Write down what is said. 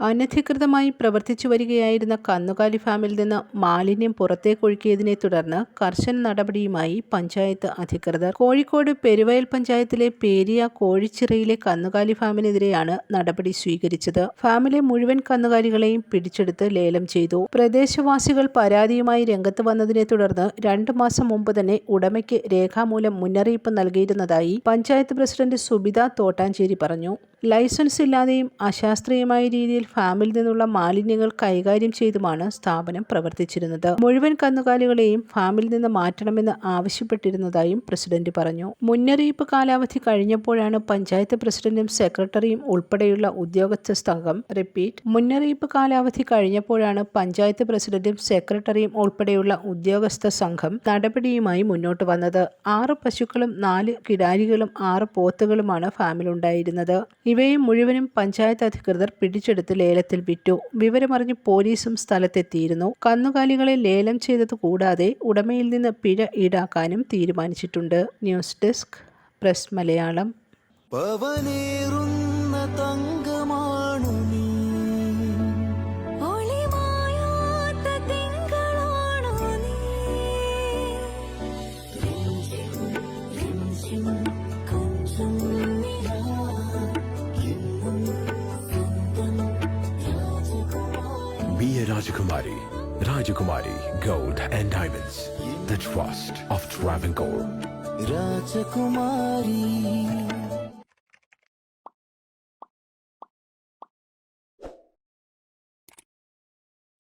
അനധികൃതമായി പ്രവർത്തിച്ചു വരികയായിരുന്ന കന്നുകാലി ഫാമിൽ നിന്ന് മാലിന്യം പുറത്തേക്കൊഴുക്കിയതിനെ തുടർന്ന് കർശന നടപടിയുമായി പഞ്ചായത്ത് അധികൃതർ. കോഴിക്കോട് പെരുവയൽ പഞ്ചായത്തിലെ പേരിയ കോഴിച്ചിറയിലെ കന്നുകാലി ഫാമിനെതിരെയാണ് നടപടി സ്വീകരിച്ചത്. ഫാമിലെ മുഴുവൻ കന്നുകാലികളെയും പിടിച്ചെടുത്ത് ലേലം ചെയ്തു. പ്രദേശവാസികൾ പരാതിയുമായി രംഗത്ത് വന്നതിനെ തുടർന്ന് 2 മാസം മുമ്പ് തന്നെ ഉടമയ്ക്ക് രേഖാമൂലം മുന്നറിയിപ്പ് നൽകിയിരുന്നതായി പഞ്ചായത്ത് പ്രസിഡന്റ് സുബിത തോട്ടാഞ്ചേരി പറഞ്ഞു. ലൈസൻസ് ഇല്ലാതെയും അശാസ്ത്രീയമായ രീതിയിൽ ഫാമിൽ നിന്നുള്ള മാലിന്യങ്ങൾ കൈകാര്യം ചെയ്തുമാണ് സ്ഥാപനം പ്രവർത്തിച്ചിരുന്നത്. മുഴുവൻ കന്നുകാലികളെയും ഫാമിൽ നിന്ന് മാറ്റണമെന്ന് ആവശ്യപ്പെട്ടിരുന്നതായും പ്രസിഡന്റ് പറഞ്ഞു. മുന്നറിയിപ്പ് കാലാവധി കഴിഞ്ഞപ്പോഴാണ് പഞ്ചായത്ത് പ്രസിഡന്റും സെക്രട്ടറിയും ഉൾപ്പെടെയുള്ള ഉദ്യോഗസ്ഥ സംഘം മുന്നറിയിപ്പ് കാലാവധി കഴിഞ്ഞപ്പോഴാണ് പഞ്ചായത്ത് പ്രസിഡന്റും സെക്രട്ടറിയും ഉൾപ്പെടെയുള്ള ഉദ്യോഗസ്ഥ സംഘം നടപടിയുമായി മുന്നോട്ട് വന്നത്. 6 പശുക്കളും 4 കിടാരികളും 6 പോത്തുകളുമാണ് ഫാമിലുണ്ടായിരുന്നത്. ഇവയും മുഴുവനും പഞ്ചായത്ത് അധികൃതർ പിടിച്ചെടുത്ത് ലേലത്തിൽ വിറ്റു. വിവരമറിഞ്ഞ് പോലീസും സ്ഥലത്തെത്തിയിരുന്നു. കന്നുകാലികളെ ലേലം ചെയ്തത് കൂടാതെ ഉടമയിൽ നിന്ന് പിഴ ഈടാക്കാനും തീരുമാനിച്ചിട്ടുണ്ട്. News desk press Malayalam. Be a Rajakumari. Rajakumari Gold and Diamonds. The trust of Travancore. Rajakumari.